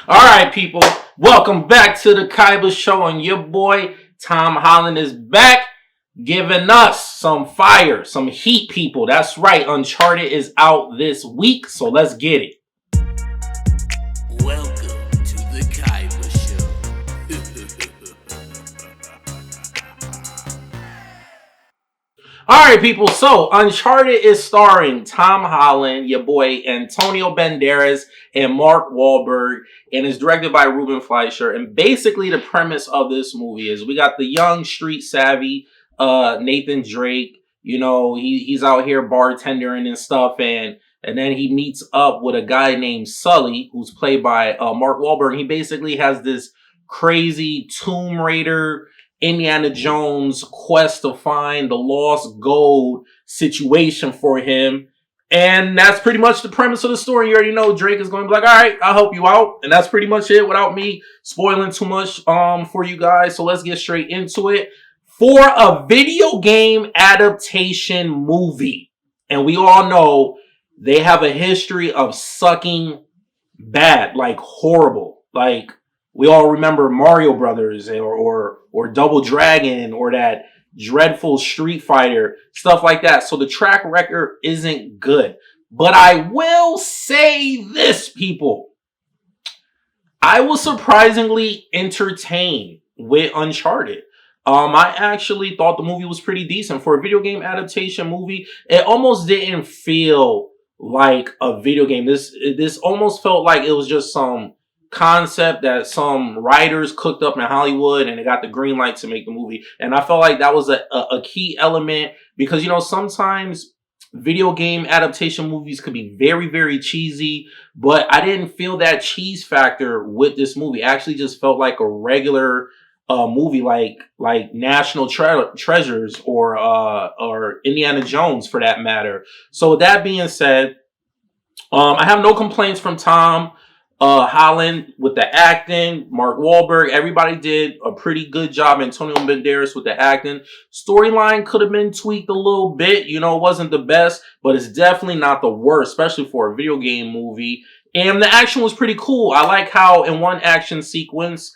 Alright, people. Welcome back to the Kaiba Show, and your boy Tom Holland is back giving us some fire, some heat, people. That's right. Uncharted is out this week, so let's get it. Welcome to the Kaiba Show. Alright, people. So, Uncharted is starring Tom Holland, your boy Antonio Banderas, and Mark Wahlberg, and is directed by Ruben Fleischer. And basically, the premise of this movie is we got the young, street savvy Nathan Drake. You know, he's out here bartending and stuff, and then he meets up with a guy named Sully, who's played by Mark Wahlberg. He basically has this crazy Tomb Raider, Indiana Jones quest to find the lost gold situation for him. And that's pretty much the premise of the story. You already know Drake is going to be like, all right, I'll help you out. And that's pretty much it without me spoiling too much for you guys. So let's get straight into it. For a video game adaptation movie, and we all know they have a history of sucking bad, like horrible. Like we all remember Mario Brothers or Double Dragon or that dreadful Street Fighter, stuff like that. So the track record isn't good. But I will say this, people. I was surprisingly entertained with Uncharted. I actually thought the movie was pretty decent. For a video game adaptation movie, it almost didn't feel like a video game. This almost felt like it was just some concept that some writers cooked up in Hollywood and they got the green light to make the movie. And I felt like that was a key element because, you know, sometimes video game adaptation movies could be very, very cheesy, but I didn't feel that cheese factor with this movie. I actually just felt like a regular movie like National Treasures or Indiana Jones for that matter. So with that being said, I have no complaints from Tom Holland with the acting. Mark Wahlberg, everybody did a pretty good job. Antonio Banderas with the acting. Storyline could have been tweaked a little bit. You know, it wasn't the best, but it's definitely not the worst, especially for a video game movie. And the action was pretty cool. I like how in one action sequence,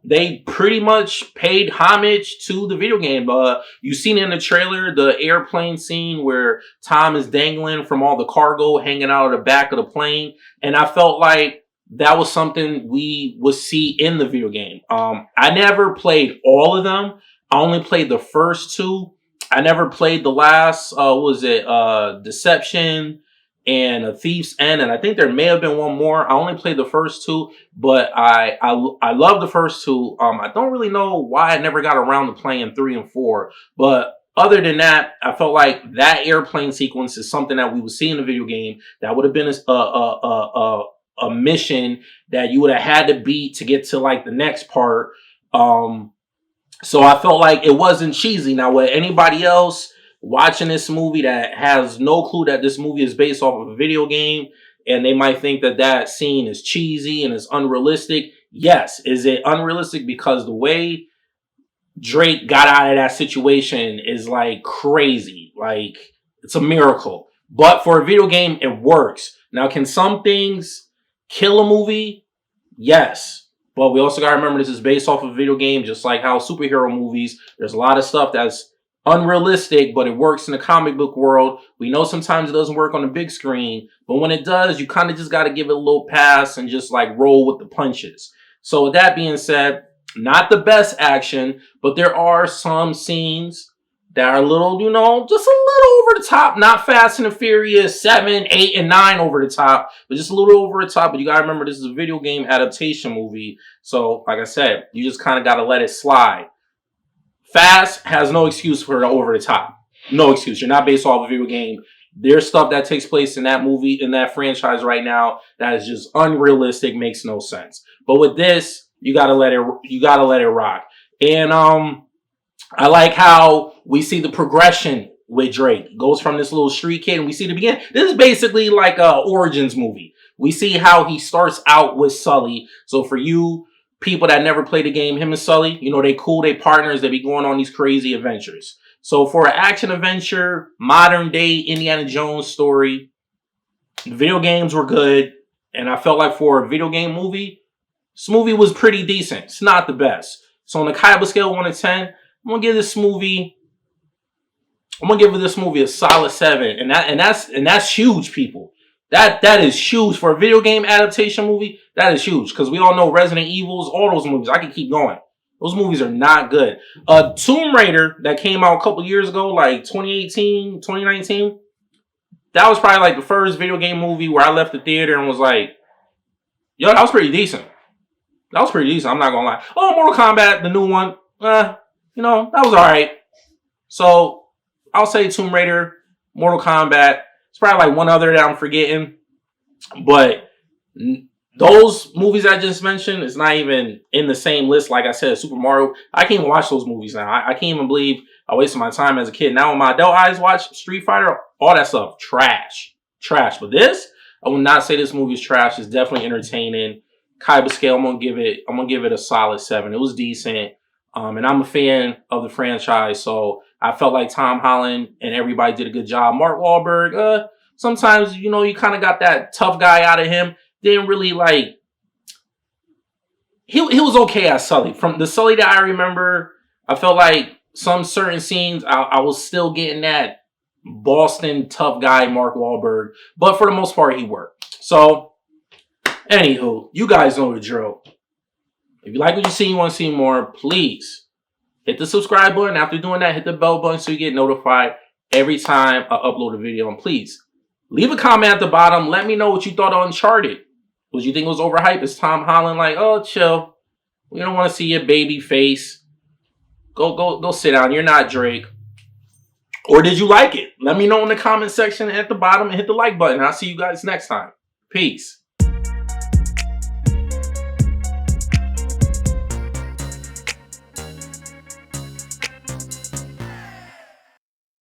they pretty much paid homage to the video game. You seen in the trailer the airplane scene where Tom is dangling from all the cargo hanging out of the back of the plane, and I felt like that was something we would see in the video game. I never played all of them. I only played the first two. I never played the last. Deception and A Thief's End, and I think there may have been one more. I only played the first two, but I love the first two. I don't really know why I never got around to playing 3 and 4, but other than that, I felt like that airplane sequence is something that we would see in the video game. That would have been a mission that you would have had to beat to get to like the next part. So I felt like it wasn't cheesy. Now, with anybody else watching this movie that has no clue that this movie is based off of a video game, and they might think that that scene is cheesy and is unrealistic. Yes, is it unrealistic because the way Drake got out of that situation is like crazy. Like, it's a miracle. But for a video game, it works. Now, can some things kill a movie? Yes. But we also got to remember this is based off of a video game, just like how superhero movies, there's a lot of stuff that's unrealistic, but it works in the comic book world. We know sometimes it doesn't work on the big screen, but when it does, you kind of just got to give it a little pass and just like roll with the punches. So with that being said, not the best action, but there are some scenes that are a little, you know, just a little over the top. Not Fast and the Furious 7, 8, and 9 over the top, but just a little over the top. But you got to remember, this is a video game adaptation movie. So like I said, you just kind of got to let it slide. Fast has no excuse for the over the top. No excuse. You're not based off a video game. There's stuff that takes place in that movie, in that franchise right now, that is just unrealistic, makes no sense. But with this, you gotta let it rock. And I like how we see the progression with Drake. It goes from this little street kid, and we see the beginning. This is basically like a origins movie. We see how he starts out with Sully. So for you people that never played the game, him and Sully, you know, they cool, they partners, they be going on these crazy adventures. So for an action adventure, modern day Indiana Jones story, the video games were good. And I felt like for a video game movie, this movie was pretty decent. It's not the best. So on the Kaiba scale of 1 to 10, I'm gonna give this movie a solid 7. And that's huge, people. That is huge for a video game adaptation movie. That is huge because we all know Resident Evils, all those movies. I can keep going. Those movies are not good. Tomb Raider that came out a couple years ago, like 2018, 2019. That was probably like the first video game movie where I left the theater and was like, yo, that was pretty decent. I'm not gonna lie. Oh, Mortal Kombat, the new one. That was alright. So I'll say Tomb Raider, Mortal Kombat. It's probably like one other that I'm forgetting. But those movies I just mentioned is not even in the same list. Like I said, Super Mario. I can't even watch those movies now. I can't even believe I wasted my time as a kid. Now when my adult eyes watch Street Fighter, all that stuff, trash. But this, I would not say this movie is trash. It's definitely entertaining. Kaiba scale, I'm gonna give it a solid 7. It was decent. And I'm a fan of the franchise, so I felt like Tom Holland and everybody did a good job. Mark Wahlberg, sometimes, you kind of got that tough guy out of him. Didn't really like, he was okay as Sully. From the Sully that I remember, I felt like some certain scenes, I was still getting that Boston tough guy, Mark Wahlberg. But for the most part, he worked. So, anywho, you guys know the drill. If you like what you see, you want to see more, please hit the subscribe button. After doing that, hit the bell button so you get notified every time I upload a video. And please, leave a comment at the bottom. Let me know what you thought of Uncharted. Was you think it was overhyped? Is Tom Holland like, oh, chill. We don't want to see your baby face. Go sit down. You're not Drake. Or did you like it? Let me know in the comment section at the bottom and hit the like button. I'll see you guys next time. Peace.